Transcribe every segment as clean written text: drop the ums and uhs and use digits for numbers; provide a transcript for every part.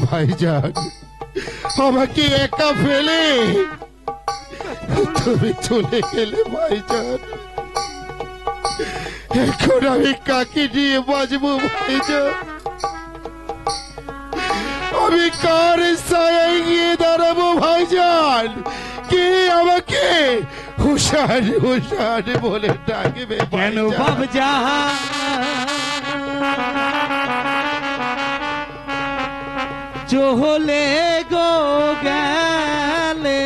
ভাইজান, আমাকে একা ফেলে তুমি চলে গেলে ভাইজান। এখন আমি কাকে নিয়ে বাঁচবো ভাইজান? আমি কার ছায়ায় গিয়ে দাঁড়াবো ভাইজান? কে আমাকে হুশান হুশান বলে ডাকবে? কেন বাবজা চলে গো গেলে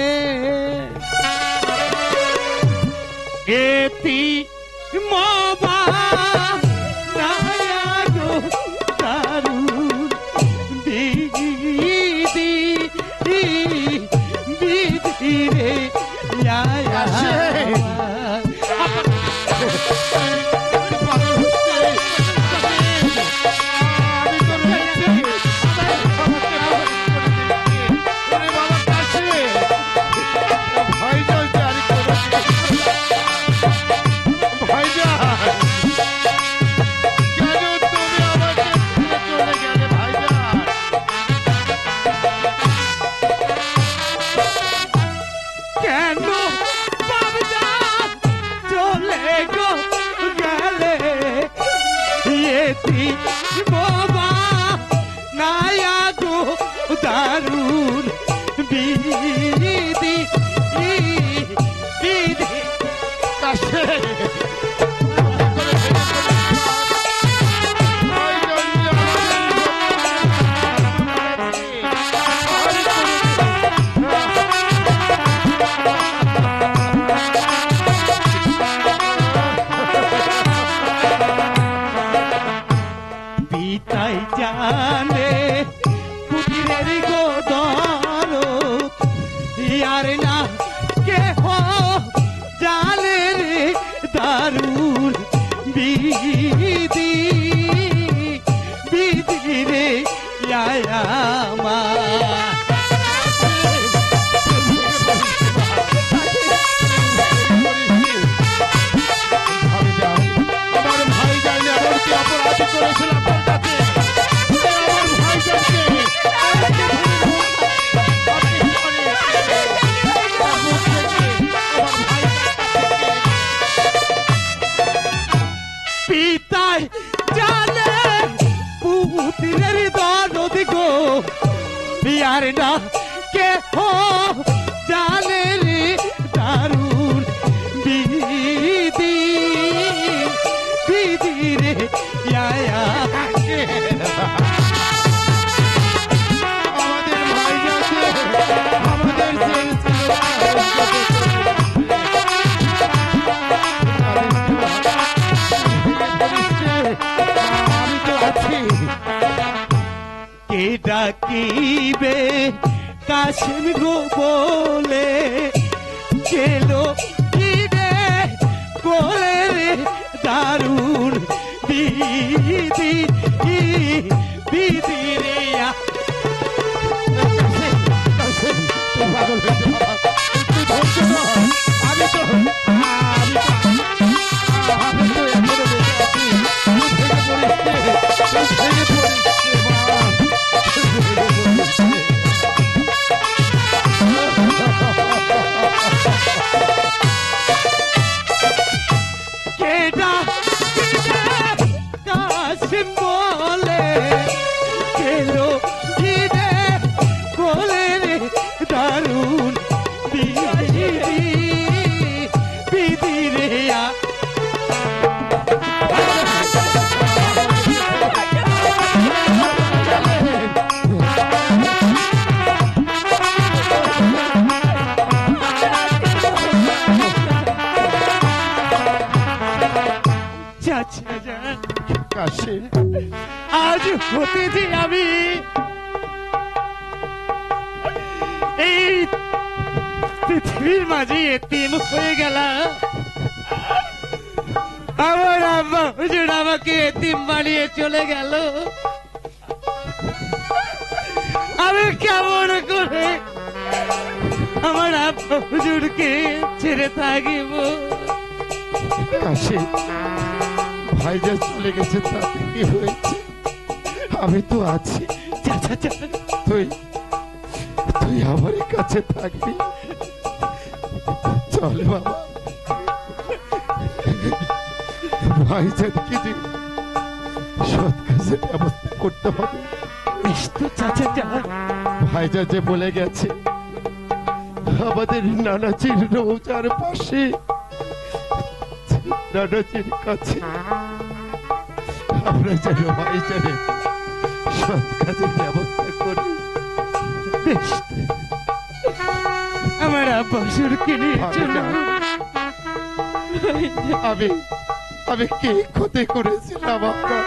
এতি মবা নায়াগো তারু দিদি দিদি রে বাবা নায়াগো দারুন বিদি বিদি কাছে পিতাই জানে কুটিরের গোদর ইয়ার না কেহ জানে রে দারুন বিদি বিদি রে মা পিতাই জানে পুত্রের দরদ গো ইয়ার না কেহ জানে রে দারুন বিদি বিদি রে আমাদের ভাইজানকে আমাদের আমি তো আছি। কে ডাকিবে কাশিম গো বলে গেলো কিবে কোলে রে দারুন বিদি বিদি রে পাগল হয়েছে বাবা, তুই ধরছো না? আমি তো আমি তো এখনো বেঁচে আছি। তুই ভেঙে পড়িস, তুই ভেঙে পড়িস মা। কেডা কাশিম বলে গেলো কিবে কোলে রে দারুন বিদি বিদি রে কাশি আজ হতেছি আমি এই পৃথিবীর মাঝে এতিম হয়ে গেলাম। আমার আব্বা হুজুর আমাকে এতিম বানিয়ে চলে গেল। আমি কেমন করে আমার আব্বা হুজুরকে ছেড়ে থাকিব? কাশি ভাইজান চলে গেছে, তাতে কি হয়েছে? আমি তো আছি। তুই তুই আমার কাছে থাকবি। চল বাবা, ভাইজানকে যে সৎ কাজের ব্যবস্থা করতে হবে। ভাইজান যে বলে গেছে আমাদের নানাজির রোজার পাশে, নানাজির কাছে আমরা যেন ভাইজানের সৎ কাজের ব্যবস্থা করি। আমার আব্বা সুরকে নিয়ে চলো। আমি আমি কি ক্ষতি করেছিলাম আপনার?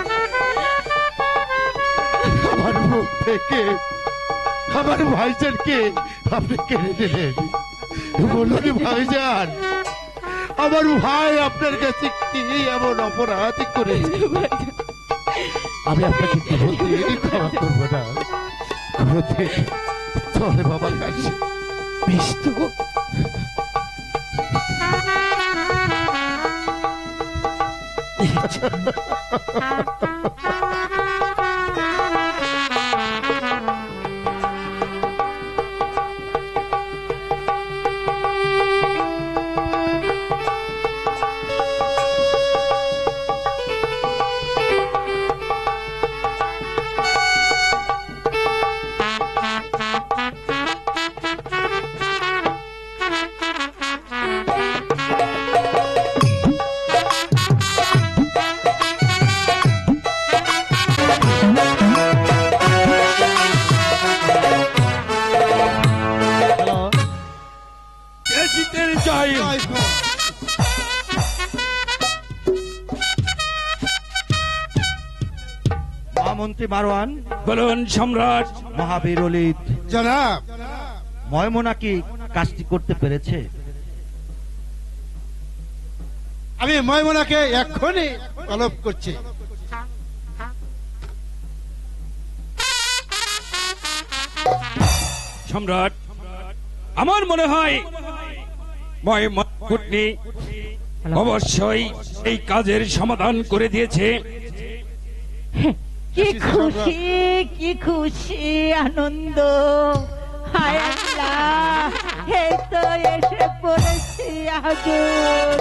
আমার মুখ থেকে আমার ভাইজানকে আপনি কেড়ে নিলেন। বলুন ভাইজান, আমার ভাই আপনার কাছে কি এমন অপরাধ করেছে? আমি আপনাকে কোনোদিনই ক্ষমা করবো না, কোনোদিন। চলে বাবা কাছে। বেশ তো, মহামন্ত্রী মারওয়ান, বলুন সম্রাট। মহাবীর ললিত জনাব, ময়মনা কি কাজটি করতে পেরেছে? আমি ময়মনাকে এক্ষুনি তলব করছি। সম্রাট, আমার মনে হয় ময়মনকুটনি অবশ্যই এই কাজের সমাধান করে দিয়েছে। কি খুশি, কি খুশি, আনন্দ। হায় আল্লাহ, এই তো এসে পড়েছি হুজুর,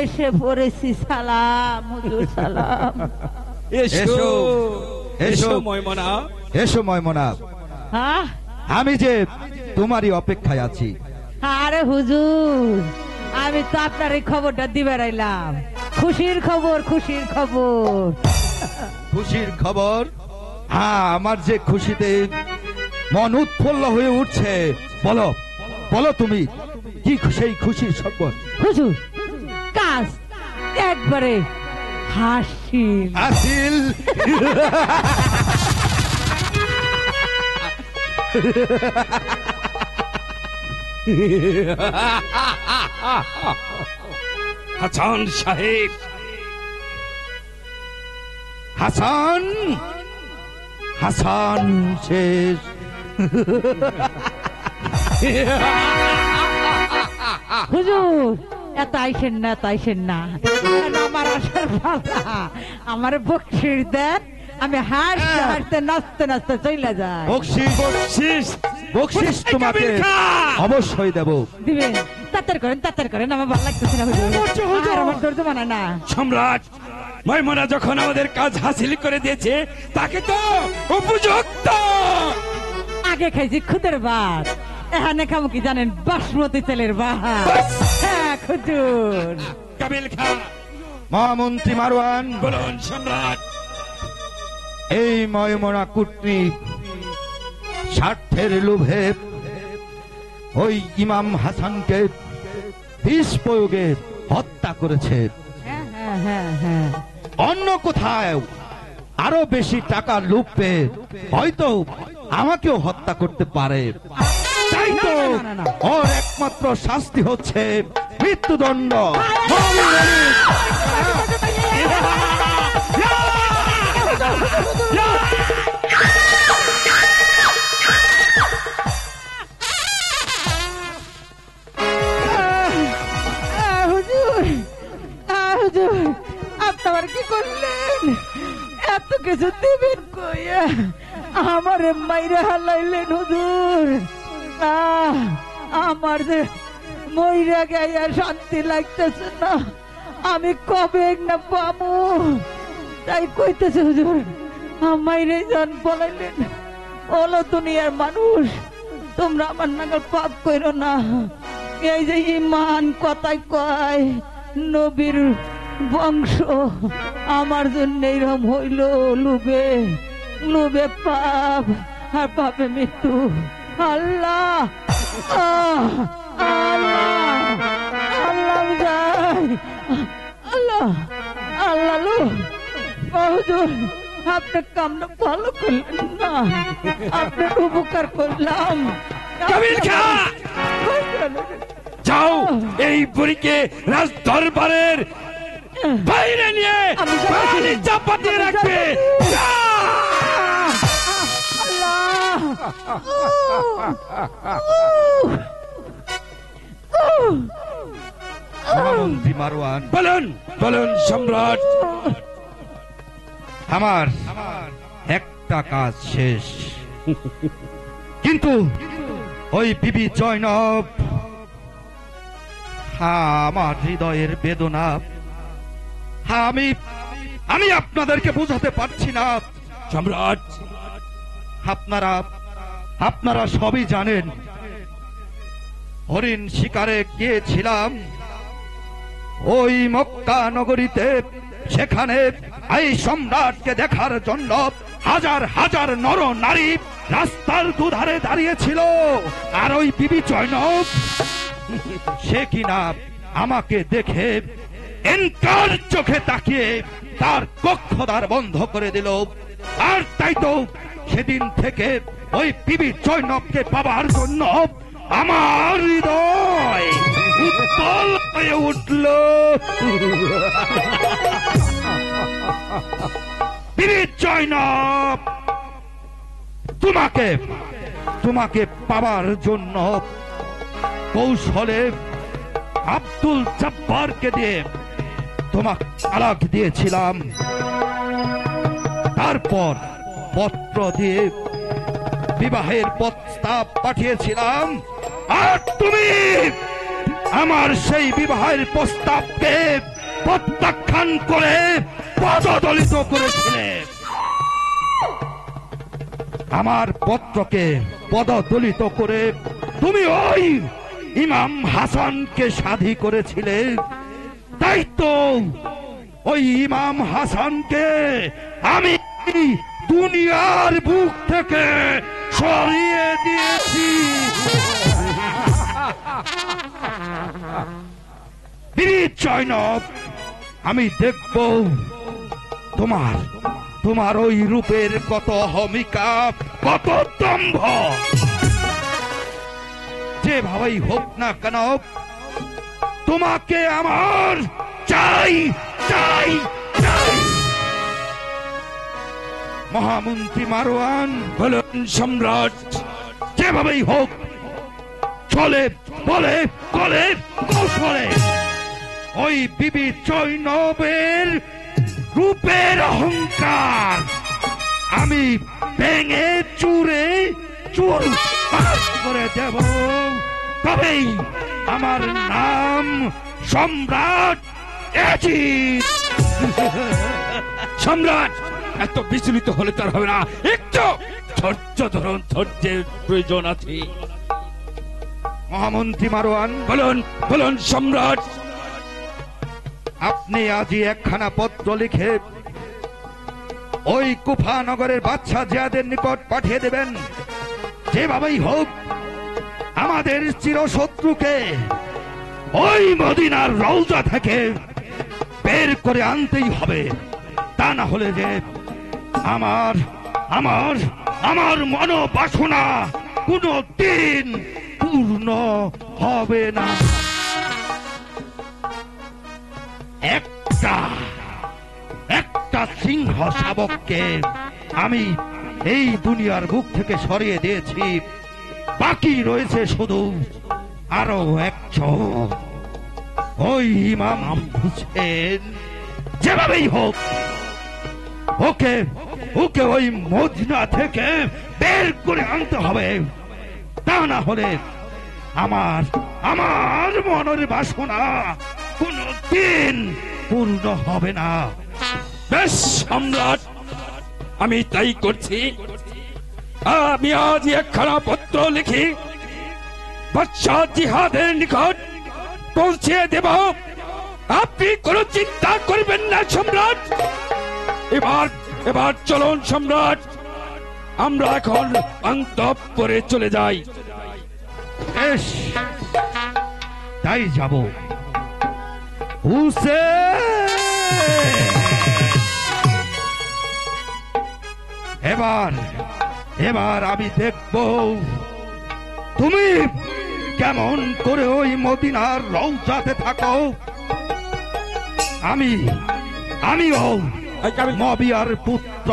এসে পড়েছি। সালাম হুজুর, সালাম। এসো, এসো ময়মনা। এসো ময়মনা, হ্যাঁ, আমি যে তোমারই অপেক্ষায় আছি। আরে হুজুর, আমি তো আপনার এই খবরটা দিবে রাইলাম। খুশির খবর, খুশির খবর। খুশির খবর? হ্যাঁ, আমার যে খুশিতে মন উৎফুল্ল হয়ে উঠছে। বলো, বলো তুমি কি সেই খুশির খবর? হুজুর, কাজ একবারে হাসি। হাসিল? হাসান সাহেব, হাসান, হাসান শেষ। হুজুর, এত আইসেন না, এত আইসেন না। আমার আসার পালা, আমার বকশিস দেন, আমি হাসতে হাসতে নাচতে নাচতে চলে যাই। বকশিস, বকশিস, বকশিস তোমাকে অবশ্যই দেব। দিবেন? তাড়াতাড়ি করেন, তাড়াতাড়ি করেন, আমার ভালো লাগতেছে না হুজুর। আর আমার ধৈর্য মানে না। সম্রাট, ময়মনা যখন আমাদের কাজ হাসিল করে দিয়েছে, তাকে তো উপযুক্ত। আগে খাইছি খুদের ভাত, এখানে খাবো কি জানেন? বাসমতি তেলের ভাত। হ্যাঁ হুজুর। কাবিল খা। মহামন্ত্রী মারওয়ান, বলুন সম্রাট। এই ময়মনা কুটনি স্বার্থের লোভে ওই ইমাম হাসানকে বিষ প্রয়োগে হত্যা করেছে। হ্যাঁ হ্যাঁ হ্যাঁ হ্যাঁ। অন্য কোথায় আরো বেশি টাকার লোভ পেয়ে হয়তো আমাকেও হত্যা করতে পারে। তাই তো না, না, না, না। ওর একমাত্র শাস্তি হচ্ছে মৃত্যুদণ্ড। হুজুর, কি করলেন? এত কিছু দিবেন কইয়া আমারে মাইরা হালাইলেন হুজুর। আমার যে মইরা গাইয়া শান্তি লাগতেছে না, আমি কবে না পাবো তাই কইতেছে হুজুর। আমাইরে জান বলাইলেন, ওলো দুনিয়ার মানুষ, তোমরা আমার নাগাল পাপ কইরো না। এই যে ইমান কথায় কয় নবীর বংশ, আমার জন্য এইরকম হইল। লুবে লুবে পাপ, আর পাপে মৃত্যু। আল্লাহ আল্লাহ আল্লাহ যাই, আল্লাহ আল্লাহ লো হুজুর, আপনার কামটা ভালো করলেন না, আপনার উপকার করলাম। কাবিল খা, যাও এই বুড়িকে রাজ দরবারের বাইরে নিয়ে পানি চাপা দিয়ে রাখবে। আল্লাহ মহামন্ত্রী মারওয়ান, বলুন বলুন সম্রাট। আমার একটা কাজ শেষ, কিন্তু ওই বিবি জয়নব, আমার হৃদয়ের বেদনা আমি আমি আপনাদেরকে বোঝাতে পারছি না। সম্রাট, আপনারা আপনারা সবই জানেন, হরিণ শিকারে গিয়েছিলাম ওই মক্কা নগরীতে। সেখানে এই সম্রাটকে দেখার জন্য হাজার হাজার নর নারী রাস্তার দুধারে দাঁড়িয়েছিল। আর ওই বিবি জয়নব, সে কিনা আমাকে দেখে এনকার চোখে তাকিয়ে তার কক্ষদ্বার বন্ধ করে দিল। আর তাই তো সেদিন থেকে ওই বিবি জয়নবকে পাবার জন্য আমার হৃদয় উত্তল হয়ে উঠল। বিবি জয়নব, তোমাকে পাবার জন্য কৌশলে আব্দুল জব্বারকে দিয়ে তোমাকে তালাক দিয়েছিলাম। তারপর পত্র দিয়ে বিবাহের প্রস্তাব পাঠিয়েছিলাম, আর তুমি আমার সেই বিবাহের প্রস্তাবকে প্রত্যাখ্যান করে পদদলিত করেছিলে। আমার পত্রকে পদদলিত করে তুমি ওই ইমাম হাসানকে সাধী করেছিলে। তাই তো ওই ইমাম হাসানকে আমি দুনিয়ার বুক থেকে সরিয়ে দিয়েছি। বিবি জয়নব, আমি দেখব তোমার ওই রূপের কত অহমিকা, কত দম্ভ। যেভাবেই হোক না কেন, তোমাকে আমার চাই চাই চাই। মহামন্ত্রী মারওয়ান, বলুন সম্রাট। যেভাবেই হোক, চলে বলে কলে কৌশলে ওই বিবি জয়নবের রূপের অহংকার আমি ভেঙে চুরে চুর করে দেব। তবেই আমার নাম সম্রাট এজিদ। সম্রাট, এত বিচলিত হলে তার হবে না, একটু ধৈর্য ধরুন, ধৈর্যের প্রয়োজন আছে। মহামন্ত্রী মারওয়ান, বলুন বলুন সম্রাট। আপনি আজই একখানা পত্র লিখে ওই কুফা নগরের বাদশা জিয়াদের নিকট পাঠিয়ে দেবেন। যেভাবেই হোক আমাদের চিরশত্রুকে ওই মদিনার রওজা থেকে বের করে আনতেই হবে। তা না হলে যে আমার আমার আমার মনোবাসনা কোনো দিন পূর্ণ হবে না। একটা সিংহ শাবককে আমি এই দুনিয়ার বুক থেকে সরিয়ে দিয়েছি, বাকি রয়েছে শুধু আরো একজন, ওই ইমাম হুসেন। যেভাবেই হোক ওকে ওকে ওই মদিনা থেকে বের করে আনতে হবে, তা না হলে আমার আমার মনের বাসনা কোনো দিন পূর্ণ হবে না। বেশ সম্রাট, আমি তাই করছি। আমি আজ একখানা পত্র লিখি বাদশাহ জিহাদের নিকট পৌঁছে দেব। আপনি কোনো চিন্তা করবেন না সম্রাট। এবার চলুন সম্রাট, আমরা এখন অন্তঃপুরে চলে যাই। বেশ, তাই যাব। হুসেন, এবার আমি দেখব তুমি কেমন করে ওই মদিনার রওজাতে থাকো। আমিও মবিয়ার পুত্র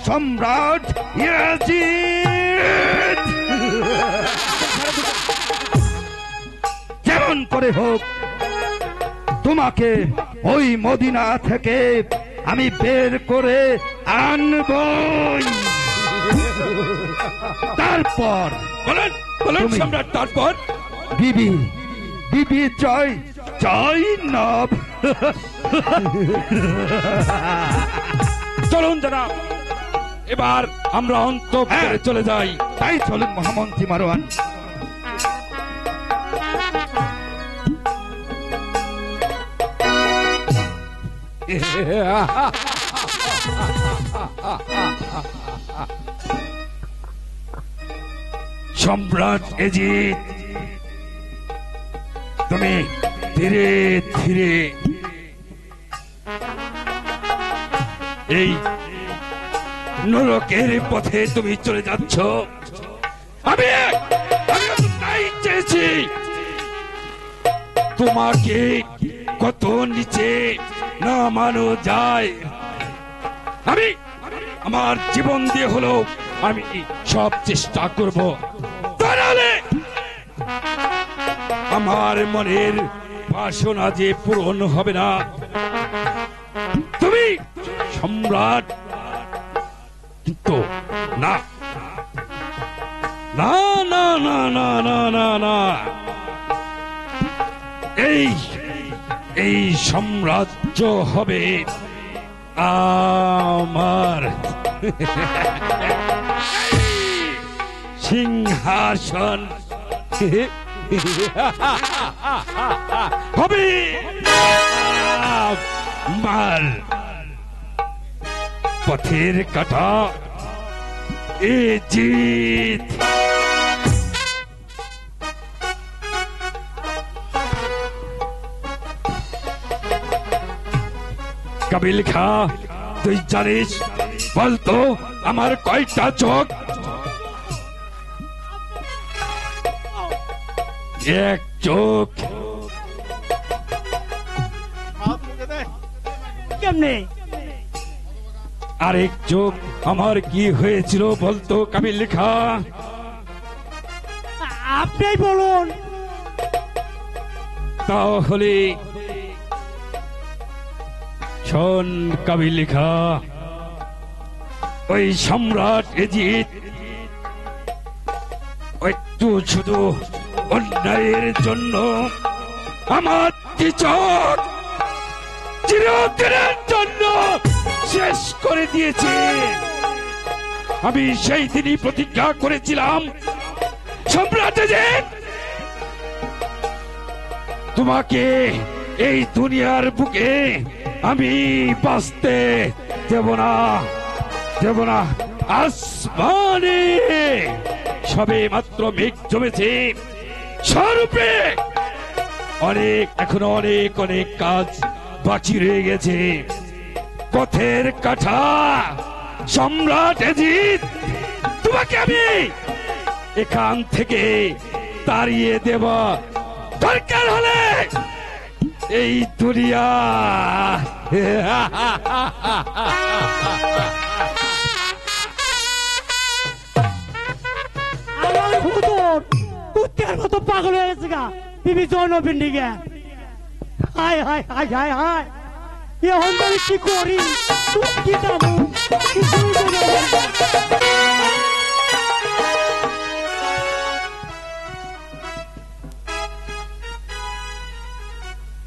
সম্রাট ইয়াজিদ যেমন করে হোক তোমাকে ওই মদিনা থেকে আমি বের করে আনবই। তারপর বলেন তুমি- সম্রাট, তারপর বিবি জয় নব। চলুন জনাব, এবার আমরা অন্তঃপুরে চলে যাই। তাই চলুন মহামন্ত্রী মারওয়ান। সম্রাট এজিদ, তুমি ধীরে ধীরে এই নরকের পথে তুমি চলে যাচ্ছ। আমি তাই চেয়েছি তোমাকে কত নিচে নামানো যায়। আমি আমার জীবন দিয়ে হলো আমি সব চেষ্টা করব, তাহলে আমার মনের বাসনা যে পূরণ হবে না। তুমি সম্রাট, কিন্তু না না না না না না না না, এই সাম্রাজ্য হবে আমার। সিংহাসন হবে আমার। পথের কাটা এজিদ। কাবিল খা, তুই জানিস বলতো আমার কয়টা চোখ? এক চোখ। কেমনে? আরেক চোখ আমার কি হয়েছিল বলতো কাবিল খা? আপনি বলুন। তাহলে শোন কাবিল খা, ওই সম্রাট এজিদ একটু শুধু অন্যায়ের জন্য আমার চোখ চিরদিনের জন্য শেষ করে দিয়েছে। আমি সেই দিনই প্রতিজ্ঞা করেছিলাম, সম্রাট এজিদ, তোমাকে এই দুনিয়ার বুকে আমি বাঁচতে দেব না, দেব না। আসমানে সবে মাত্র মেঘ জমেছে, স্বরূপে এখনো অনেক অনেক কাজ বাকি রয়ে গেছে। পথের কাঠা সম্রাট এজিদ, তোমাকে আমি এখান থেকে তাড়িয়ে দেব, দরকার হলে এই দুনিয়া। কুত্তের মতো পাগল হয়ে গেছে গা বিবি জয়নবিন দিকে। হায় হায় হায় হায় হায়, এখন আমি কি করি কি যাবো কিছুই তো জানি না।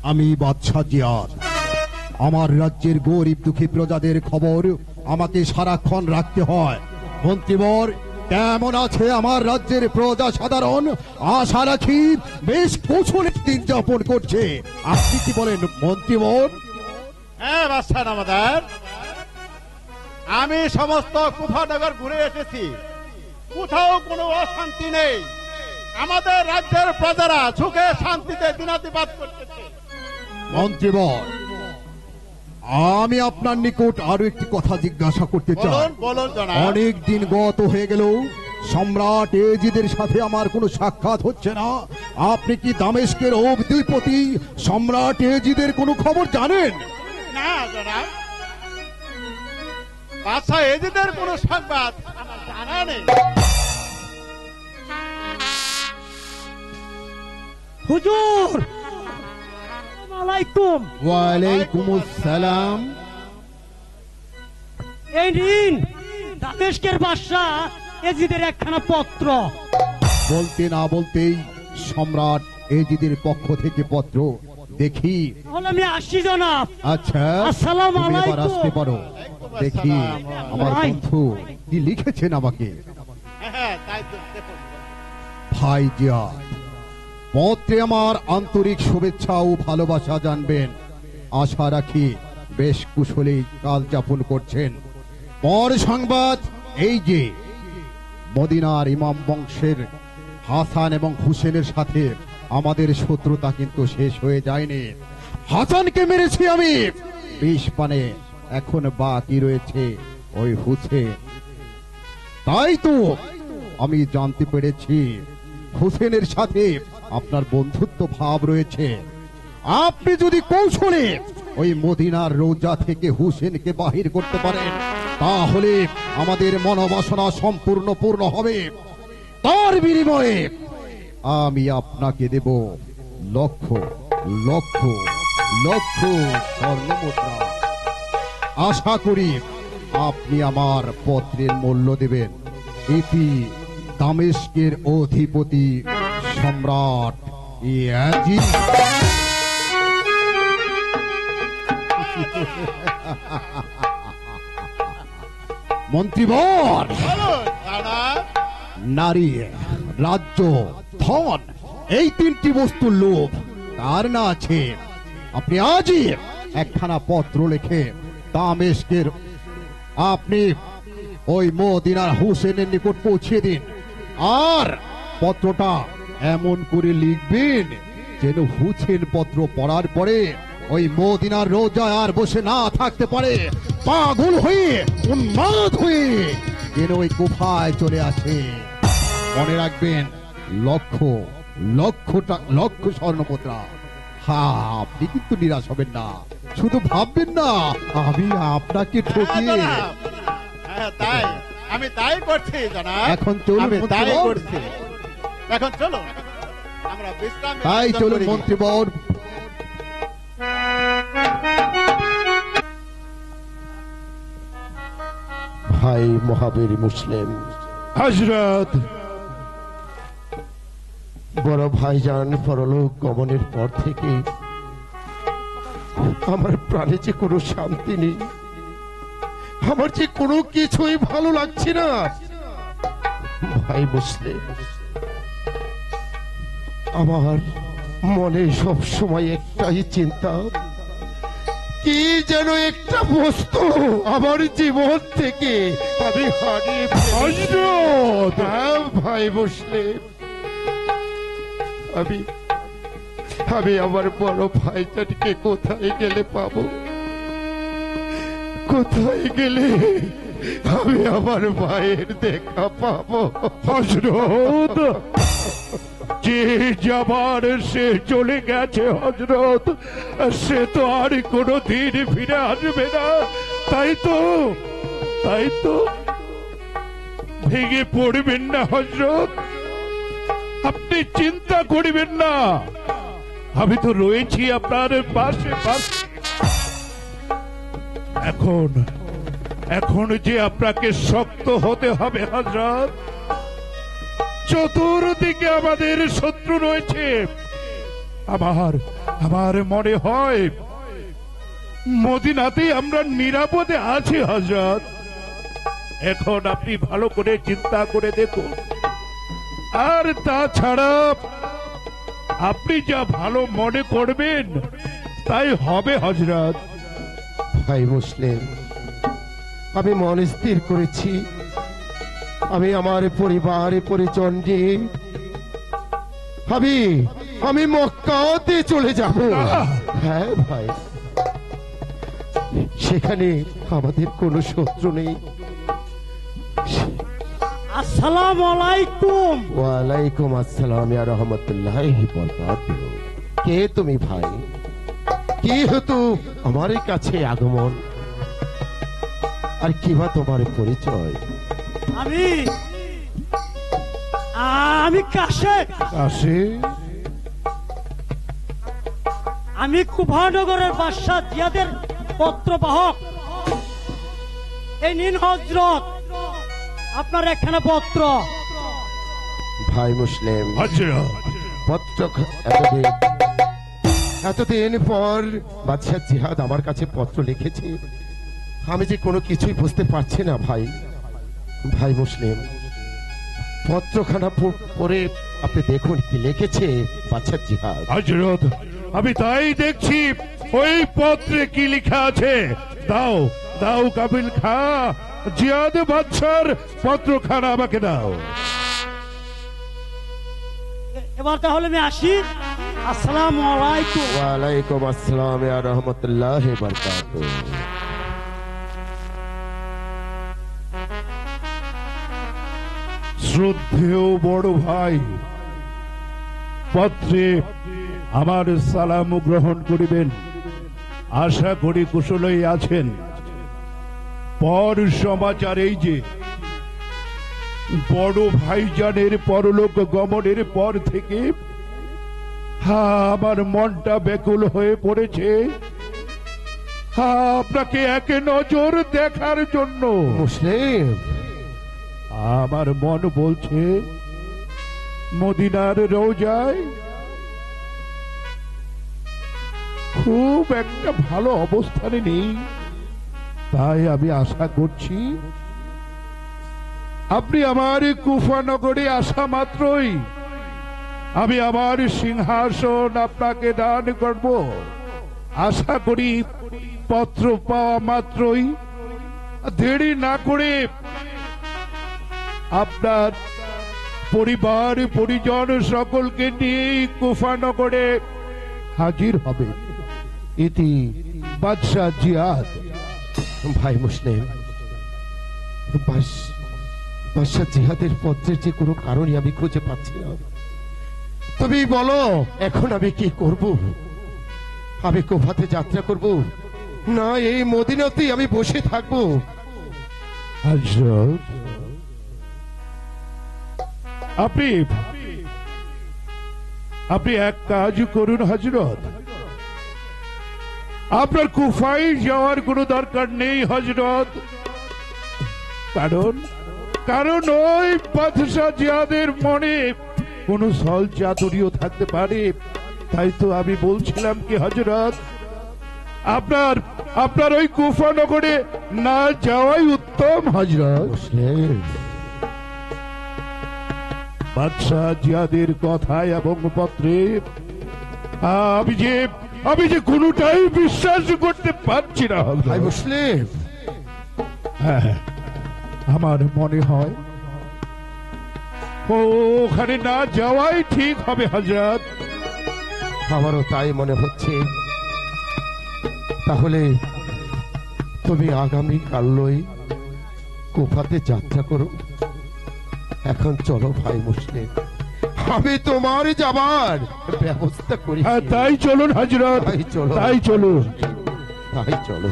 আমি বাদশাহ জিয়াদ, আমার রাজ্যের গরিব দুঃখী প্রজাদের খবর আমাকে সারাক্ষণ রাখতে হয়। মন্ত্রীবর কেমন আছে আমার রাজ্যের প্রজা সাধারণ? আশা রাখি বেশ কুশলে দিন যাপন করছে। আপনি কি বলেন মন্ত্রীবর? হ্যাঁ বাদশাহ আমাদের, আমি সমস্ত কুফানগর ঘুরে এসেছি, কোথাও কোনো অশান্তি নেই। আমাদের রাজ্যের প্রজারা সুখে শান্তিতে দিনাতিপাত করতেছে। মন্ত্রীবর, আমি আপনার নিকট আরো একটি কথা জিজ্ঞাসা করতে চাই। বলুন বলুন জনাব। অনেক দিন গত হয়ে গেল, সম্রাট এজিদের সাথে আমার কোনো সাক্ষাৎ হচ্ছে না। আপনি কি দামেস্কের অধিপতি সম্রাট এজিদের কোনো খবর জানেন? না জনাব, বাদশাহ এজিদের কোনো সংবাদ আমার জানা নেই। হুজুর আসসালামু আলাইকুম। ওয়ালাইকুম আসসালাম। এই নিন দামেস্কের বাদশাহ এজিদের একখানা পত্র। বলতে না বলতেই সম্রাট এজিদের পক্ষ থেকে পত্র। দেখি। তাহলে আমি আসি জনাব। আচ্ছা, আসসালামু তুমি এবার আলাইকুম। আসতে পারো। দেখি আমার ভাই। বন্ধু কি লিখেছেন আমাকে। হ্যাঁ তাই তো দেখুন। ভাই জিয়া, পত্রে আমার আন্তরিক শুভেচ্ছা ও ভালোবাসা জানবেন। আশা রাখি বেশ কুশলে কাল যাপন করছেন। পর সংবাদ এই যে, মদিনার ইমাম বংশের হাসান এবং হুসেনের সাথে আমাদের শত্রুতা কিন্তু শেষ হয়ে যায়নি। হাসানকে মেরেছি আমি, বিষ পানে এখন বাকি রয়েছে ওই হুসেন। তাই তো আমি জানতে পেরেছি হুসেনের সাথে আপনার বন্ধুত্ব ভাব রয়েছে। আপনি যদি কৌশলে ওই মদিনার রোজা থেকে হুসেনকে বাহির করতে পারেন, তাহলে আমাদের মনোবাসনা সম্পূর্ণ পূর্ণ হবে। তার বিনিময়ে আমি আপনাকে দেব লক্ষ লক্ষ লক্ষ স্বর্ণমুদ্রা। আশা করি আপনি আমার পত্রের মূল্য দেবেন। এটি দামেস্কের অধিপতি সম্রাট ইয়াজিদ। মন্ত্রীবর, বলুন জনাব। নারী, রাজ্য, ধন, এই তিনটি বস্তুর লোভ কার না আছে? আপনি আজই একখানা পত্র লিখে দামেস্কের আপনি ওই মদিনার হুসেনের নিকট পৌঁছে দিন। আর পত্রটা এমন করে লিখবেন যেন হুসেন পত্র পড়ার পরে ওই মদিনার রোজায় আর বসে না থাকতে পারে, পাগল হয়ে উন্মাদ হয়ে যেন ওই কুফায় চলে আসে। মনে রাখবেন, লক্ষ লক্ষ স্বর্ণমুদ্রা। হ্যাঁ, আপনি কিন্তু নিরাশ হবেন না। শুধু ভাববেন না আমি আপনাকে ঠকিয়ে। হ্যাঁ, জনাব। হ্যাঁ, তাই আমি তাই করছি জনাব। এখন চলুন আমি তাই মন্ত্রীবর। করছি। এখন চলো আমরা বিশ্রাম তাই নিয়ে চলুন করি। মন্ত্রীবর। ভাই মহাবীর মুসলিম, হযরত, বড় ভাইজান পরলোক গমনের পর থেকে আমার প্রাণে যে কোনো শান্তি নেই, আমার যে কোনো কিছুই ভালো লাগছে না। ভাই মুসলিম, আমার মনে সব সময় একটাই চিন্তা, কি যেন একটা বস্তু আমার জীবন থেকে আমি হারিয়ে ফেলেছি। হযরত, হ্যাঁ ভাই মুসলিম, আমি আমার বড় ভাইটাকে কোথায় গেলে পাবো? কোথায় গেলে আমি আমার ভাইয়ের দেখা পাবো? হযরত, যে যাবার সে চলে গেছে হযরত, সে তো আর কোনোদিন ফিরে আসবে না। তাই তো ভেঙে পড়বেন না হযরত, আপনি চিন্তা করিবেন না, আমি তো রয়েছি আপনার পাশে। এখন এখন যে আপনাকে শক্ত হতে হবে হযরত। চতুর্দিকে আমাদের শত্রু রয়েছে। আমার মনে হয় মদিনাতে আমরা নিরাপদে আছি হযরত। এখন আপনি ভালো করে চিন্তা করে দেখুন। আর তাছাড়া আপনি যা ভালো মনে করবেন তাই হবে হযরত। ভাই মুসলিম, আমি মন স্থির করেছি, আমি আমার পরিবার পরিজন নিয়ে আমি মক্কাতে চলে যাব। হ্যাঁ ভাই, সেখানে আমাদের কোনো শত্রু নেই। আসসালামু আলাইকুম। ওয়ালাইকুম আসসালাম ইয়া রাহমাতুল্লাহি ওয়া বারাকাতুহু। কে তুমি ভাই? কি হেতু আমার কাছে আগমন? আর কিবা তোমার পরিচয়? আমি কাশেম। আমি কুফানগরের বাদশাহ জিয়াদের পত্রবাহক। এই নিন হযরত আপনার একখানা পত্র। ভাই মুসলিম, হযরত পত্র এতদিন পর বাদশাহ জিহাদ আমার কাছে পত্র লিখেছে। আমি যে কোনো কিছুই বুঝতে পারছি না ভাই। ভাই মুসলিম, পত্রখানা পড়ে আপনি দেখুন কি লিখেছে বাদশাহ জিহাদ। হযরত আমি তাই দেখছি। ওই পত্রে কি লেখা আছে? দাও দাও কাবিল খা, জিয়াদ বাদশার পত্রখানা আমাকে দাও। এবার তাহলে আমি আসি। আসসালামু আলাইকুম। ওয়ালাইকুম আসসালাম ইয়া রাহমাতুল্লাহি ওয়া বারাকাতুহু। শ্রদ্ধেয় বড় ভাই, পত্রে আমার সালাম গ্রহণ করিবেন। আশা করি কুশলই আছেন। পর সমাচার এই যে বড় ভাইজানের পরলোক গমনের পর থেকে আমার মনটা ব্যাকুল হয়ে পড়েছে আপনাকে এক নজর দেখার জন্য। মুসলিম, আমার মন বলছে মদিনার রওজায় খুব একটা ভালো অবস্থানে নেই। তাই আমি আশা করছি আপনি আমার কুফানগরে আসা মাত্রই আমি আমার সিংহাসন আপনাকে দান করব। আশা করি পত্র পাওয়া মাত্রই দেরি না করে আপনার পরিবার পরিজন সকলকে নিয়ে কুফানগরে হাজির হবে। ইতি বাদশাহ জিয়াদ। ভাই মুসলিম, বাদশাহ জিহাদের পত্রের যে কোনো কারণই আমি খুঁজে পাচ্ছি না। তুমি বলো এখন আমি কি করব? আমি কুফাতে যাত্রা করব না এই মদিনাতেই আমি বসে থাকবো? হযরত আপনি এক কাজ করুন হযরত। আপনার কুফায় যাওয়ার কোনো দরকার নেই হযরত। কারণ ওই বাদশাহ জিয়াদের মনে কোন ছল চাতুরিও থাকতে পারে। তাই তো আমি বলছিলাম কি হযরত, আপনার ওই কুফানগরে না যাওয়াই উত্তম হযরত। মুসলিম, বাদশাহ জিয়াদের কথায় এবং পত্রে আমি যে কোনটাই বিশ্বাস করতে পারছি না হযরত। ভাই মুসলিম, হ্যাঁ, আমার মনে হয় ওখানে না যাওয়াই ঠিক হবে হযরত। আমারও তাই মনে হচ্ছে। তাহলে তুমি আগামী কালই কুফাতে যাত্রা করো। এখন চলো ভাই মুসলিম, আমি তোমার যাবার ব্যবস্থা করি। হ্যাঁ, তাই চলুন হযরত, তাই চলো, তাই চলুন। তাই চলো।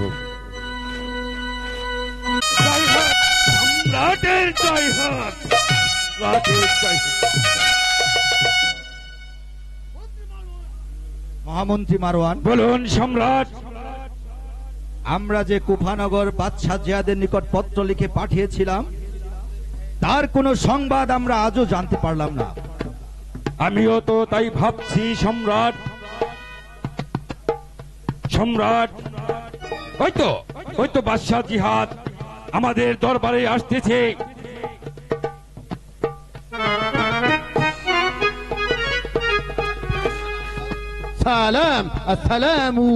সম্রাটের জয় হোক, সম্রাটের জয় হোক। মহামন্ত্রী মারওয়ান, বলুন সম্রাট। আমরা যে কুফানগর বাদশাহ জিয়াদের নিকট পত্র লিখে পাঠিয়েছিলাম তার কোনো সংবাদ আমরা আজও জানতে পারলাম না। আমিও তো তাই ভাবছি সম্রাট। সম্রাট, ওই তো বাদশাহ জিহাদ আমাদের দরবারে আসতেছে। সালাম, আসসালামু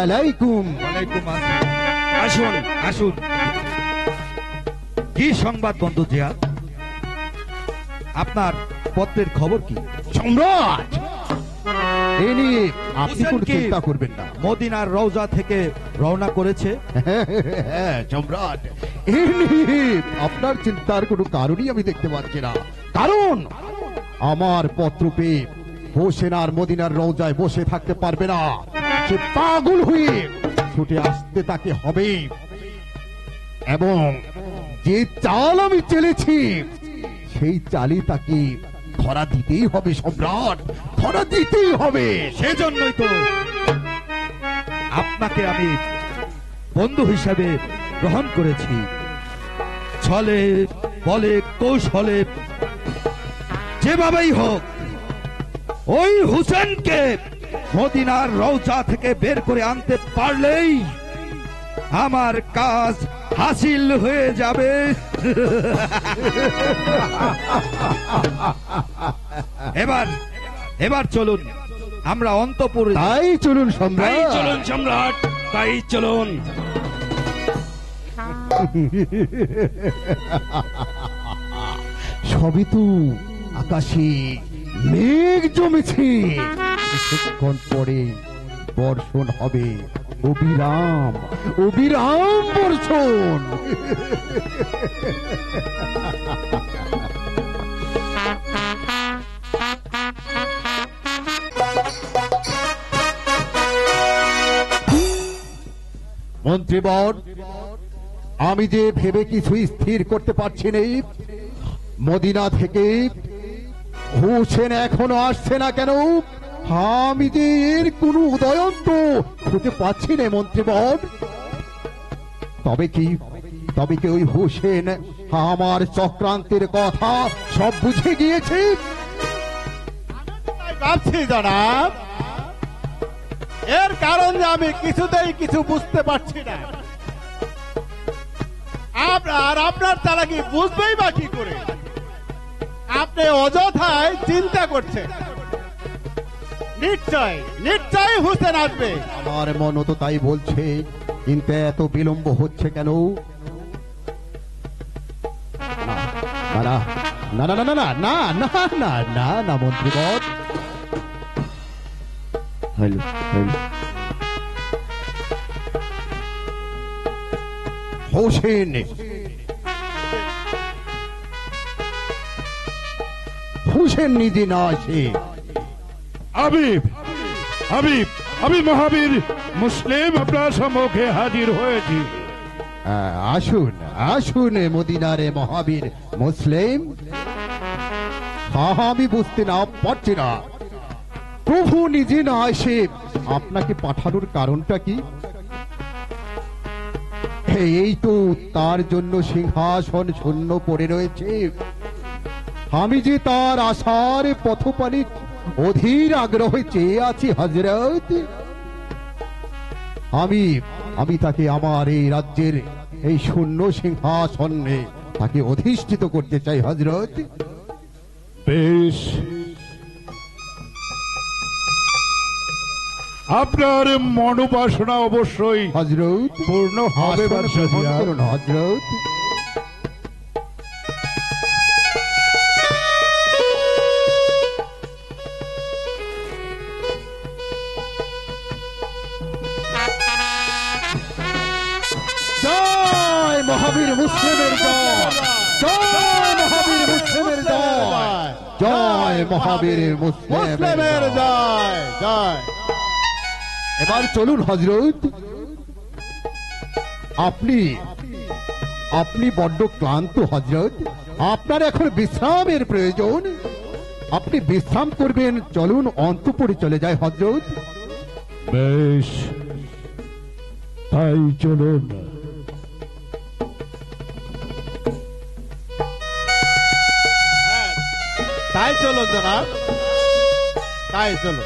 আলাইকুম। ওয়ালাইকুম আসসালাম। আসুন আসুন। কি সংবাদ বন্ধু জিয়াদ? আপনার পত্রের খবর কি? সম্রাট, এ নিয়ে আপনি কোনো বুঝছেন কি? চিন্তা করবেন না। মদিনার রওজা থেকে রওনা করেছে। হ্যাঁ সম্রাট, এ নিয়ে আপনার চিন্তার কোনো কারণই আমি দেখতে পাচ্ছি না। কারণ আমার পত্র পেয়ে হোসেন আর মদিনার রওজায় বসে থাকতে পারবে না। সে পাগল হয়ে ছুটে আসতে তাকে হবে, এবং যে চাল আমি চেলেছি সেই চালই তাকে ধরা দিতেই হবে সম্রাট, ধরা দিতেই হবে। সেজন্যই তো আপনাকে আমি বন্ধু হিসাবে গ্রহণ করেছি। ছলে বলে কৌশলে যেভাবেই হোক ওই হুসেনকে মদিনার রওজা থেকে বের করে আনতে পারলেই আমার কাজ হাসিল হয়ে যাবে। এবার চলুন আমরা অন্তপুরে। তাই চলুন সম্রাট, তাই চলুন সম্রাট, তাই চলুন। সবই তো আকাশে মেঘ জমেছে, কিছুক্ষণ পরে বর্ষণ হবে, অবিরাম অবিরাম বর্ষণ। মন্ত্রীবর, আমি যে ভেবে কিছুই স্থির করতে পারছি না, মদিনা থেকে হোসেন এখনো আসছে না কেন? আমি যে এর কোনো উদয়ন্ত খুঁজে পাচ্ছি না মন্ত্রীবর। তবে কি ওই হোসেন আমার চক্রান্তের কথা সব বুঝে গিয়েছে? তাই ভাবছি জনাব, এর কারণ যে আমি কিছুতেই কিছু বুঝতে পারছি না। আপনার চালাকি বুঝবেই বা কি করে? আপনি অযথায় চিন্তা করছেন। নিশ্চয় হুসেন আসবে। আমার মনও তো তাই বলছে, কিন্তু এত বিলম্ব হচ্ছে কেন? না না না না না না না না না না না মন্ত্রীবর, হোসেন নিজে না আসে। আমি মহাবীর মুসলিম আপনার সম্মুখে হাজির হয়েছি। আসুন আসুন মদিনারে মহাবীর মুসলিম। আমি বুঝতে না পারছি না, প্রভু নিজে না এসে আপনাকে পাঠানোর কারণটা কি? এই তো তার জন্য সিংহাসন শূন্য পড়ে রয়েছে। আমি যে তার আশার পথপালিক অধীর আগ্রহে চেয়ে আছি হযরত। আমি তাকে আমার এই রাজ্যের এই শূন্য সিংহাসনে তাকে অধিষ্ঠিত করতে চাই হযরত। বেশ, আপনার মনোবাসনা অবশ্যই হযরত পূর্ণ হবে বাদশাহ জিয়াদ। হযরত জয় মহাবীর মুসলিমের জয়, জয় মহাবীর মুসলিমের জয়, জয় মহাবীর মুসলিমের জয়। জয়। এবার চলুন হযরত। আপনি বড্ড ক্লান্ত হযরত, আপনার এখন বিশ্রামের প্রয়োজন। আপনি বিশ্রাম করবেন, চলুন অন্তঃপুরে চলে যায় হযরত। বেশ, তাই চলুন। হ্যাঁ, তাই চলো জনাব, তাই চলো।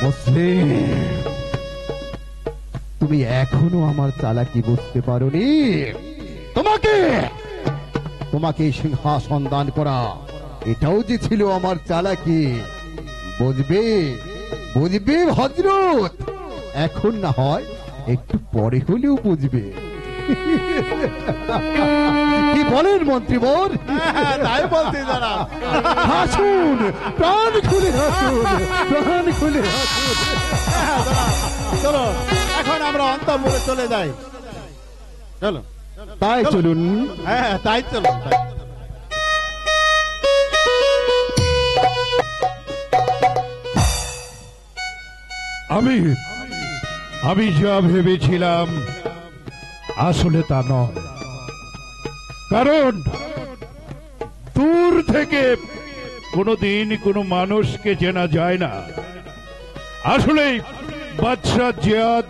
মুসলিম, তুমি এখনো আমার চালাকি বুঝতে পারোনি। তোমাকে তোমাকে সিংহাসন দান করা এটাও যে ছিল আমার চালাকি। বুঝবে বুঝবে হযরত, এখন না হয় একটু পরে হলেও বুঝবে। কি বলেন মন্ত্রীবর? হ্যাঁ, তাই বলছি জনাব। হাসুন, প্রাণ খুলে হাসুন, প্রাণ খুলে হাসুন। হ্যাঁ, জনাব, চলো এখন আমরা অন্তঃপুরে চলে যাই। চলো, তাই চলুন। হ্যাঁ তাই চলো, তাই। আমি যা ভেবেছিলাম আসলে তা নয়। কারণ দূর থেকে কোনোদিন কোনো মানুষকে চেনা যায় না। আসলে বাদশাহ জিয়াদ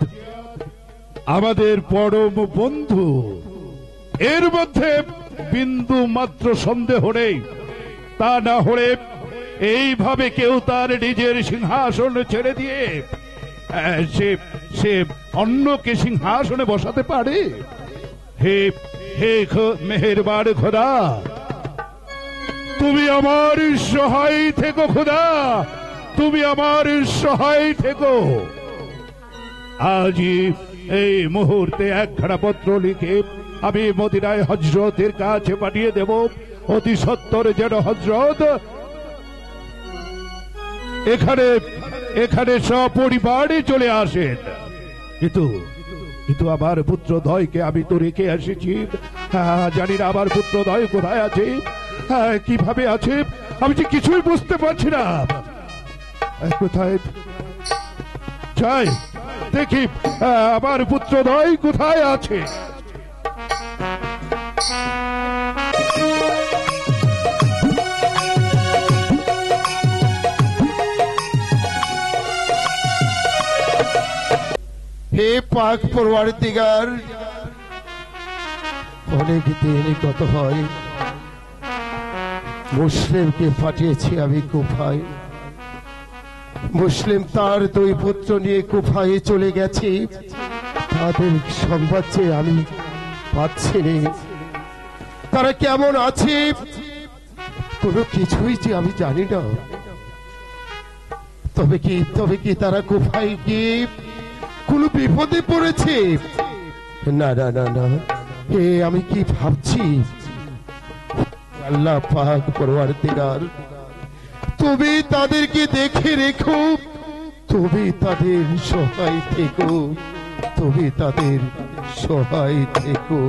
আমাদের পরম বন্ধু, এর মধ্যে বিন্দু মাত্র সন্দেহ নেই। তা না হলে এইভাবে কেউ তার নিজের সিংহাসন ছেড়ে দিয়ে সে অন্যকে সিংহাসনে বসাতে পারে? হে হে মেহেরবান খোদা, তুমি আমার সহায় থেকো খোদা, তুমি আমার সহায় থেকো। আজই এই মুহূর্তে একখানা পত্র লিখে আমি মদিনায় হযরতের কাছে পাঠিয়ে দেব। অতি সত্বর যেন হযরত এখানে সপরিবারে চলে আসেন। কিন্তু আমার পুত্রদ্বয়কে আমি তো রেখে এসেছি। জানি না আমার পুত্রদ্বয় কোথায় আছে, কিভাবে আছে, আমি যে কিছুই বুঝতে পারছি না। কোথায় যাই দেখি আমার পুত্রদ্বয় কোথায় আছে। হে পাক পরওয়ারদিগার, অনেক দিন গত হয়, মুসলিমকে পাঠিয়েছি আমি কুফায়। মুসলিম তার দুই পুত্র নিয়ে কুফায় চলে গেছে। তাদের সংবাদ যে আমি পাচ্ছি না, তারা কেমন আছে কোনো কিছুই যে আমি জানি না। তবে কি তারা কুফায় গিয়ে কোনো বিপদে পড়েছে? না না না না, আমি কি ভাবছি? আল্লাহ পাক পরওয়ারদিগার, তুমি তাদেরকে দেখে রেখো, তুমি তাদের সহায় থেকো, তুমি তাদের সহায় থেকো।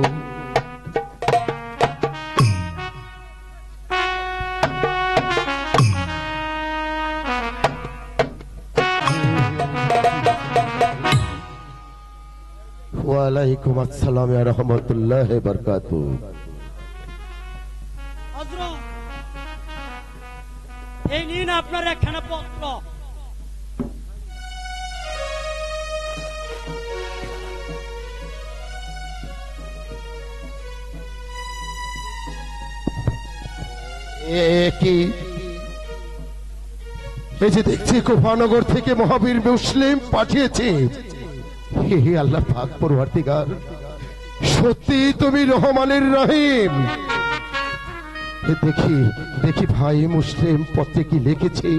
ওয়ালাইকুম আসসালাম ওয়া রাহমাতুল্লাহি ওয়া বারাকাতুহু। হযরত, এই নিন আপনার একখানা পত্র। কি এই যে দেখছি কুফানগর থেকে মহাবীর মুসলিম পাঠিয়েছে। হে আল্লাহ পাক পরওয়ারদিগার, সত্যি তুমি রহমানের রহিম। দেখি ভাই মুসলিম পত্রে কি লিখেছে।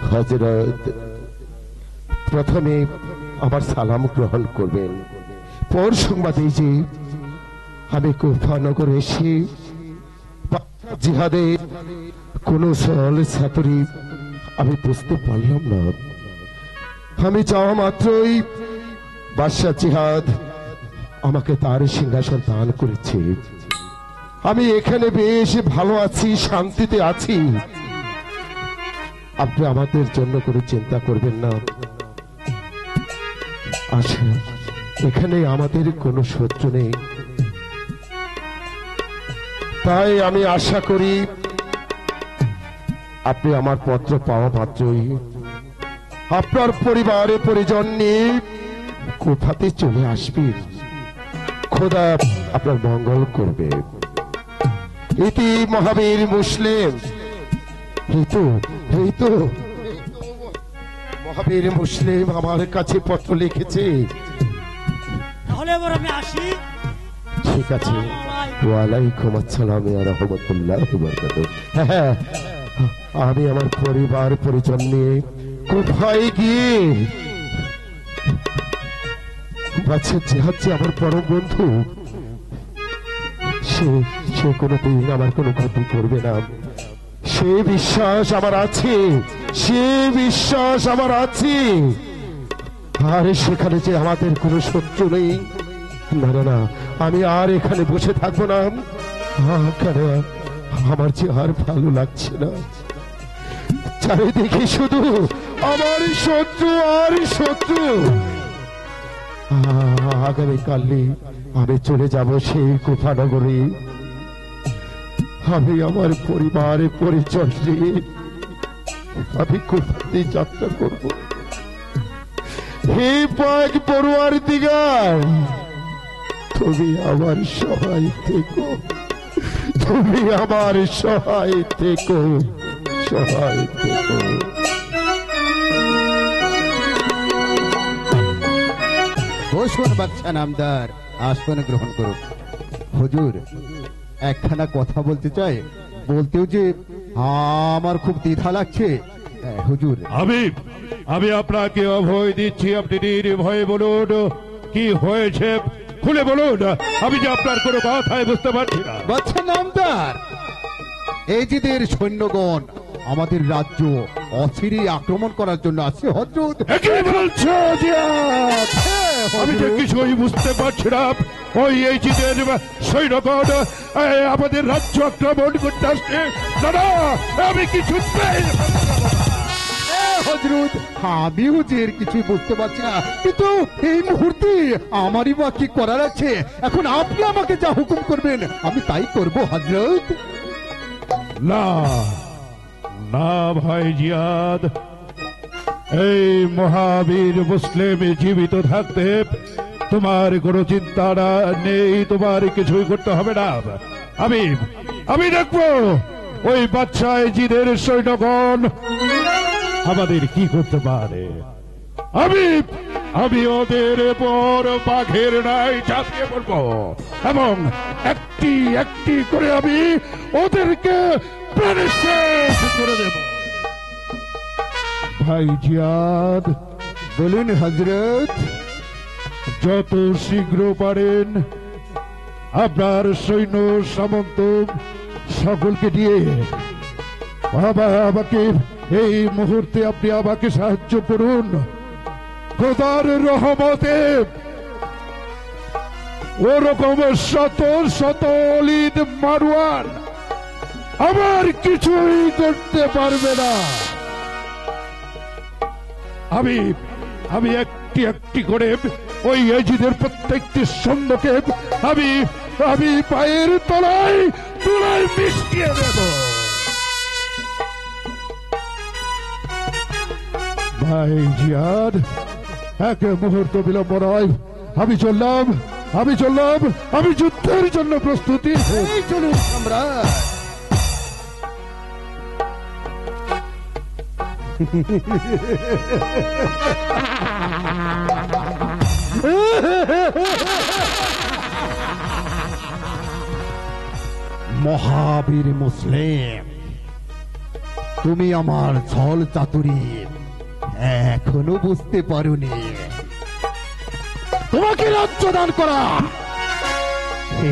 হযরত, প্রথমে আমার সালাম গ্রহণ করবেন। পর সংবাদ এই যে আমি কুফানগর এসে জিহাদে কোন সল ছাত্রী আমি বুঝতে পারলাম না। আমি যাওয়া মাত্রই বাদশাহ জিহাদ আমাকে তার সিংহাসন দান করেছে। আমি এখানে বেশ ভালো আছি, শান্তিতে আছি। আপনি আমাদের জন্য কোনো চিন্তা করবেন না। এখানে আমাদের কোনো শত্রু নেই, তাই আমি আশা করি আপনি আমার পত্র পাওয়া মাত্রই আপনার পরিবারে পরিজন নিয়ে কুফাতে চলে আসবেন। খোদা আপনার মঙ্গল করবে। ইতি মহাবীর মুসলিম। এই তো মহাবীর মুসলিম আমার কাছে পত্র লিখেছে। তাহলে এবার আমি আসি। ঠিক আছে, ওয়ালাইকুম আসসালাম ওয়া রাহমাতুল্লাহি ওয়া বারাকাতুহু। হ্যাঁ, আমি আমার পরিবার পরিজন নিয়ে কোথায় গিয়ে বাচ্চা জিহাদ যে আমার পরম বন্ধু, সে কোনোদিন আমার কোনো ক্ষতি করবে না, সে বিশ্বাস আমার আছে, আর সেখানে যে আমাদের কোনো শত্রু নেই। না না না, আমি আর এখানে বসে থাকবো না। কেন আমার যে আর ভালো লাগছে না, চারিদিকে শুধু আমার শত্রু আর শত্রু। আগামীকালে আমি চলে যাব সেই কুফানগরে। আমি আমার পরিবার পরিজন নিয়ে আমি কুফাতে যাত্রা করব। হে পাক পড়ুয়ার দিগার, তুমি আমার সহায় থেকো, তুমি আমার সহায় থেকো, সহায় থেকো। বসুন বাদশা নামদার, আসন গ্রহণ করুন। হুজুর, একখানা কথা বলতে চাই, বলতেও যে আমার খুব দ্বিধা লাগছে। হুজুর, আমি আপনাকে অভয় দিচ্ছি, আপনি নির্ভয়ে বলুন কি হয়েছে, খুলে বলুন। আমি যে আপনার কোনো কথাই বুঝতে পারছি না। বাদশা নামদার, এই জিদের সৈন্যগণ আমাদের রাজ্য অচিরে আক্রমণ করার জন্য আসছে। হযরত, কি বলছো জিয়াদ? আমি যে কিছুই বুঝতে পারছি না। এই জিদের সৈন্যগণ আমাদের রাজ্য আক্রমণ করতে আসছে। দাদা, আমি কিছু হযরত, আমিও যে এর কিছুই বুঝতে পারছি না, কিন্তু এই মুহূর্তে আমারই বা কি করার আছে। এখন আপনি আমাকে যা হুকুম করবেন আমি তাই করব হযরত। না না ভাই জিয়াদ, এই মহাবীর মুসলিম জীবিত থাকতে তোমার কোনো চিন্তা নেই, তোমার কিছুই করতে হবে না। আমি দেখবো ওই বাদশা জিদের সৈন্যগণ আমাদের কি করতে পারে। আমি ওদের পর বাঘের নাই ঝাঁপিয়ে পড়বো এবং একটি একটি করে আমি ওদেরকে প্রাণে শেষ করে দেব। ভাই জিয়াদ, বলুন হযরত। যত শীঘ্র পারেন আপনার সৈন্য সামন্ত সকলকে দিয়ে আমাকে এই মুহূর্তে আপনি আমাকে সাহায্য করুন। খোদার রহমতে ওরকম শত শত অলিদ মারওয়ান আমার কিছুই করতে পারবে না। আমি একটি একটি করে ওই ইয়াজিদের প্রত্যেকটি সৈন্যকে আমি পায়ের তলায় মিশিয়ে দেব। ভাই জিয়াদ, এক মুহূর্ত বিলম্ব নয়, আমি চললাম, আমি যুদ্ধের জন্য প্রস্তুতি। চলুন সম্রাট। মহাবীর মুসলিম, তুমি আমার ছল চাতুরি এখনো বুঝতে পারোনি। তোমাকে রাজ্য দান করা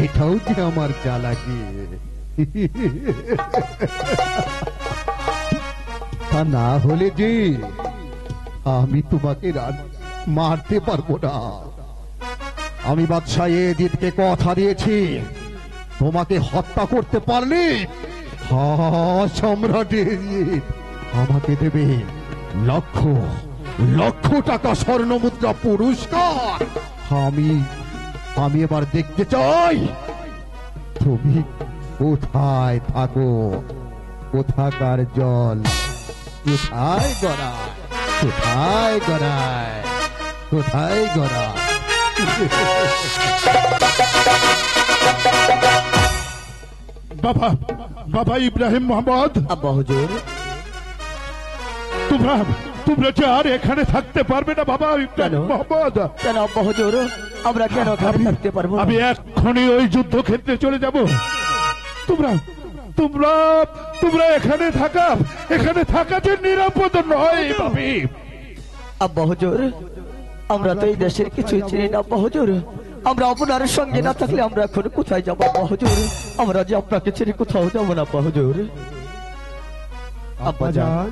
এটাও যে আমার জ্বালাকি। তা না হলে যে আমি তোমাকে মারতে পারবো না। আমি বাদশাহ এজিদকে কথা দিয়েছি, তোমাকে হত্যা করতে পারলে সম্রাট এজিদ আমাকে দেবে লক্ষ লক্ষ টাকা স্বর্ণ মুদ্রা পুরস্কার। আমি আমি এবার দেখতে চাই তুমি কোথায় থাকো, কোথাকার জল কোথায় গড়ায়, কোথায় গড়ায়, কোথায় গড়ায়। বাবা বাবা ইব্রাহিম মোহাম্মদ, আব্বা হুজুর, তোমরা তোমরা যে আর এখানে থাকতে পারবে না বাবা কেন? ইব্রাহিম মোহাম্মদ। কেন আব্বা হুজুর, আমরা কেন এখানে থাকতে পারবো না? আমি এখনই ওই যুদ্ধক্ষেত্রে চলে যাব। তোমরা তোমরা তোমরা এখানে থাকা যে নিরাপদ নয় ভাবি। আব্বা হুজুর, আমরা তো এই দেশের কিছুই চিনি না আব্বা হুজুর। আমরা আপনার সঙ্গে না থাকলে আমরা এখন কোথায় যাবো আব্বা হুজুর? আমরা যে আপনাকে ছেড়ে কোথাও যাবো না আব্বা হুজুর। আব্বা জান,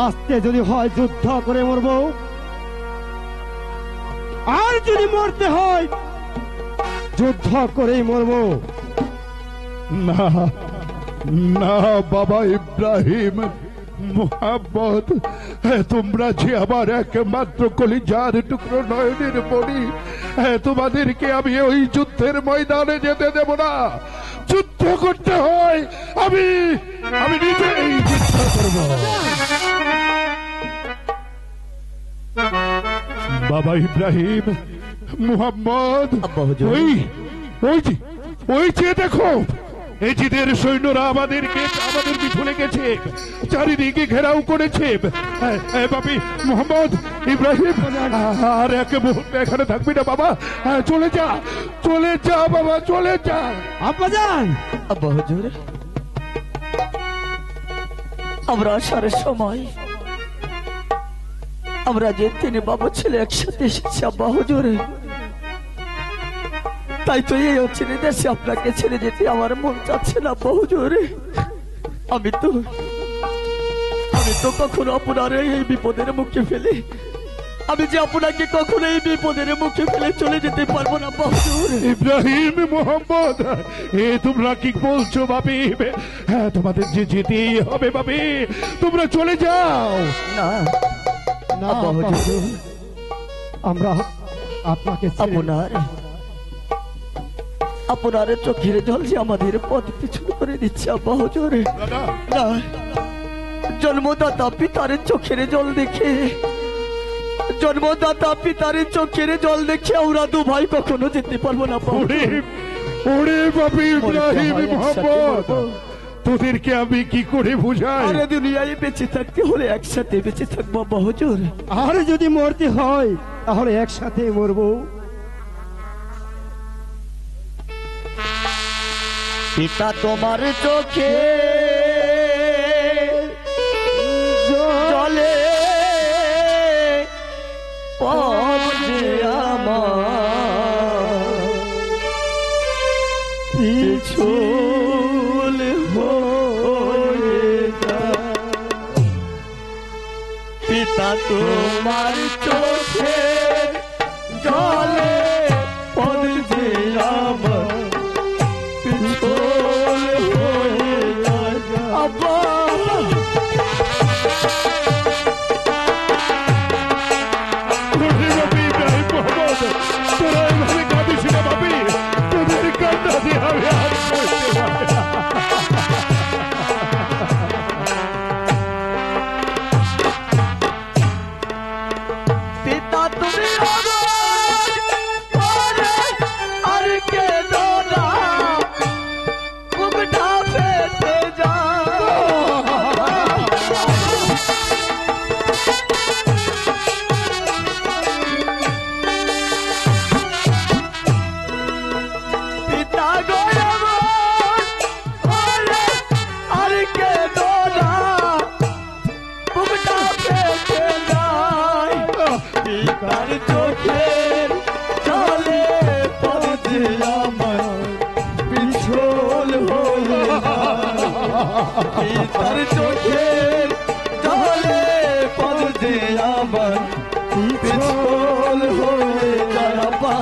আজকে যদি হয় যুদ্ধ করে মরবো, আর যদি মরতে হয় যুদ্ধ করেই মরবো। না না বাবা ইব্রাহিম মোহাম্মদ, তোমরা যে আমার একমাত্র কলিজার টুকরো নয়নের মণি, তোমাদেরকে আমি ওই যুদ্ধের ময়দানে যেতে দেব না। যুদ্ধ করতে হয় আমি নিজেই যুদ্ধ করব। বাবা ইব্রাহিম মোহাম্মদ, আব্বা হুজুর। ওই যে দেখো, এজিদের সৈন্যরা আমাদের পিছনে গেছে, চারিদিকে ঘেরাও করেছে। বাবি মোহাম্মদ ইব্রাহিম, আর এক মুহূর্তে এখানে থাকবি না বাবা। চলে যা বাবা, চলে যা। আব্বাজান, আব্বা হুজুর, আমরা আসার সময় আমরা যে তিন বাবা ছেলে একসাথে এসেছি আব্বা হুজুর, তাই তো এই অচিনে দেশে আপনাকে ছেড়ে যেতে আমার মন চাচ্ছে না আব্বা হুজুর। আমি তো কখনো আপনার এই বিপদের মুখে ফেলে, আমি যে আপনাকে কখনো এই বিপদের মুখে ফেলে চলে যেতে পারবো না আব্বা হুজুর। ইব্রাহিম মোহাম্মদ, তোমরা কি বলছো ভাবি? তোমাদের যে যেতেই হবে ভাবি, তোমরা চলে যাও। না না আব্বা আব্বা হুজুর, হুজুর, আমরা আপনাকে আপনার চোখের জল যে আমাদের পথ পিছু করে দিচ্ছে আব্বা হুজুর। না, জন্মদাতা পিতার চোখের জল দেখে, জন্মদাতা পিতার চোখের জল দেখে আমরা দু ভাই কখনো যেতে পারবো না আব্বা হুজুর। ওরে বাবা ইব্রাহিম মোহাম্মদ, তোদেরকে আমি কি করে বুঝাই? আরে দুনিয়ায় বেঁচে থাকতে হলে একসাথে বেঁচে থাকবো আব্বা হুজুর। আর যদি মরতে হয় তাহলে একসাথে মরবো। পিতা তোমার চোখে জলে পথে আমার পিছুল হয়ে যায়। পিতা তোমার চোখে জলে পথে আমার পিছল হয়ে যায় আব্বা। তোরা এইভাবে কাঁদিস না ভাবি, তোদের কান্না দিয়ে আমি আর করতে পারি না। পিতা তুমি আর কে দোনা মুখটা ফেটে পিতা আর কে দোনা মুখটা ফেটে যায়। পিতার চোখের জলে পথে আমার পিছল হয়ে যায়। পিতার চোখের জলে পথে আমার পিছল হয়ে যায় আব্বা।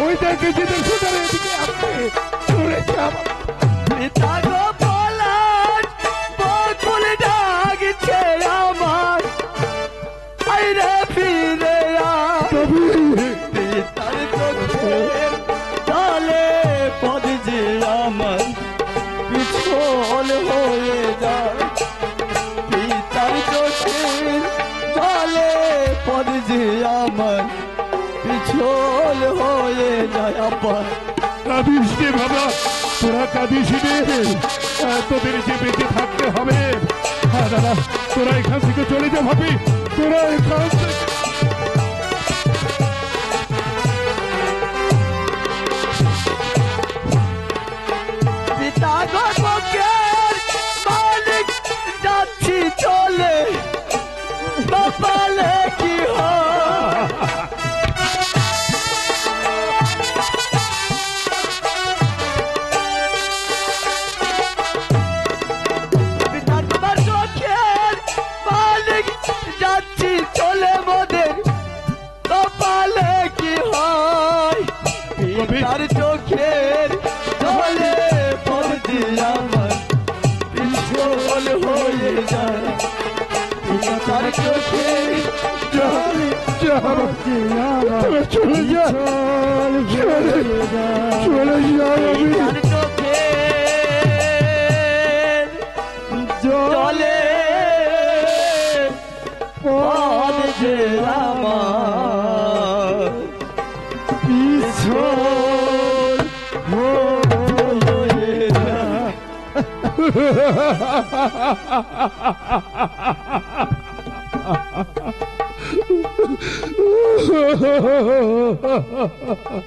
ওই দেখ নিজেদের সোনার এদিকে আসছে চলেছে আমার পিতা গো পলাশ বকুল ডাকছে আমার আইরে ফিরে পিতার চোখের জলে পদ যে আমার পিছল হয়ে যায় পিতার চোখের জলে পদ যে আমার পিছল হয়ে যায় আবার কাঁদিস রে বাবা তোরা কাঁদিস রে তোদের যে বেঁচে থাকতে হবে হ্যাঁ দাদা তোরা এখান থেকে চলে যা ভাবি তোরা এখান থেকে পিতা গর্ভকের মালিক যাচ্ছি চলে কপালে কি হয় পিতা তোমার চোখের মালিক যাচ্ছি চলে মোদের কপালে কি হয় পিতার চোখের জলে পড়ছি আমার পিছল হয়ে যায় পিতার চোখের জলে পড়ছি আমার চলে যা চলে যা পিতার চোখের জলে পড়ছে আমার পিছল হয়ে যায়